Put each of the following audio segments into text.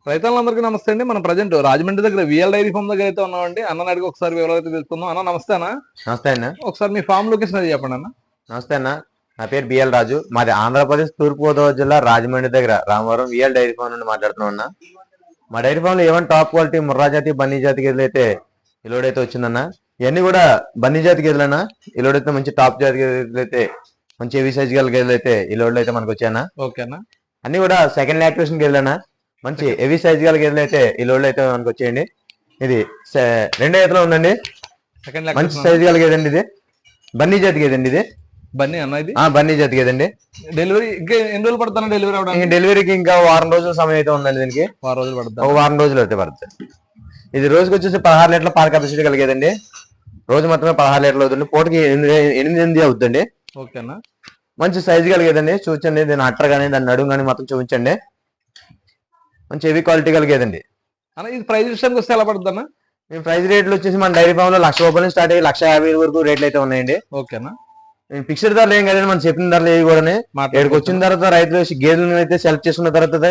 రైతులందరికీ నమస్తే అండి. మనం ప్రజెంట్ రాజమండ్రి దగ్గర విఎల్ డైరీ ఫామ్ దగ్గర అయితే ఉన్నామండి. అన్న అడిగి ఒకసారి వివరాలు అయితే తెలుసుకుందాం. అన్న నమస్తే అన్న. నమస్తే అన్న. ఒకసారి మీ ఫామ్ లొకేషన్ అది చెప్పండి అన్న. నమస్తే అన్న, నా పేరు బిఎల్ రాజు. మాది ఆంధ్రప్రదేశ్ తూర్పుగోదావరి జిల్లా రాజమండ్రి దగ్గర రామవరం విఎల్ డైరీ ఫామ్ నుండి మాట్లాడుతున్నాం అన్న. మా డైరీ ఫామ్ లో ఏమైనా టాప్ క్వాలిటీ ముర్రా జాతి బన్నీ జాతి గేదెలు అయితే ఇలోడైతే వచ్చిందన్న. ఇవన్నీ కూడా బన్నీ జాతి గేదెలన్నా. ఇలోడైతే మంచి టాప్ జాతి గేదెలు అయితే మంచి హెవీ సైజ్ గల గేదెలు అయితే ఇలోడ్లు అయితే మనకు వచ్చాయన్న. ఓకేనా. అన్ని కూడా సెకండ్ లాక్టేషన్ గేదెలన్నా. మంచి హెవీ సైజ్ గల గేదెలు అయితే ఇలోడ్లు అయితే మనకు వచ్చేయండి. ఇది రెండో ఈతలో ఉందండి. మంచి సైజ్ గల గేదండి. ఇది బన్నీ జాతి గేదండి. ఇది బన్నీ అన్న. ఇది బన్నీ జాతి గేదండి. డెలివరీ ఇంకా ఎన్ని రోజులు పడుతుంది డెలివరీ అవడానికి? డెలివరీకి ఇంకా వారం రోజుల సమయం అయితే ఉందండి. దీనికి వారం రోజులు పడుతుంది. ఒక వారం రోజులు అయితే పడుతుంది. ఇది రోజుకి వచ్చేసి 16 లీటర్ల పాల కెపాసిటీ కలిగేదండి. రోజు మొత్తమే 16 లీటర్లు అవుతుంది. పూటకి 8 అవుతుంది. ఓకేనా. మంచి సైజు కలిగేదండి. చూపించండి దీని అట్టర్ కానీ దాని నడుము కానీ మొత్తం చూపించండి. మంచి హెవీ క్వాలిటీ కలిగేదండి. అన్న ఇది ప్రైస్ విషయానికి వస్తే ఎలా పడుతుంది అన్న? మీ ప్రైస్ రేట్లు వచ్చేసి మన డైరీ ఫామ్ లో 1,00,000 రూపాయలు స్టార్ట్ అయ్యి 1,50,000 వరకు రేట్లు అయితే ఉన్నాయండి. ఓకేనా. ఫిక్స్డ్ ధరలు ఏం కదండి, మనం చెప్పిన ధరలు ఏవి కూడా. ఇక్కడికి వచ్చిన తర్వాత రైతులు గేదెలను అయితే సెలెక్ట్ చేసుకున్న తర్వాత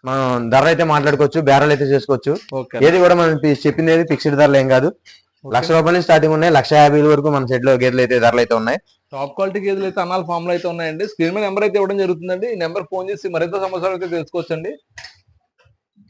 మనం ధరలు అయితే మాట్లాడుకోవచ్చు, బేరాలు అయితే చేసుకోవచ్చు. ఏది కూడా మనం చెప్పింది ఏది ఫిక్స్డ్ ధరలు ఏం కాదు. 1,00,000 రూపాయలు స్టార్టింగ్ ఉన్నాయి. 1,50,000 వరకు మన సెట్ లో గేదెలు అయితే ధరలు అయితే ఉన్నాయి. టాప్ క్వాలిటీ గేదెలు అయితే అన్నాల ఫామ్ లో అయితే ఉన్నాయండి. స్క్రీన్ మీద నెంబర్ అయితే ఇవ్వడం జరుగుతుందండి. ఈ నెంబర్ ఫోన్ చేసి మరింత సమాచారం అయితే తెలుసుకోవచ్చండి.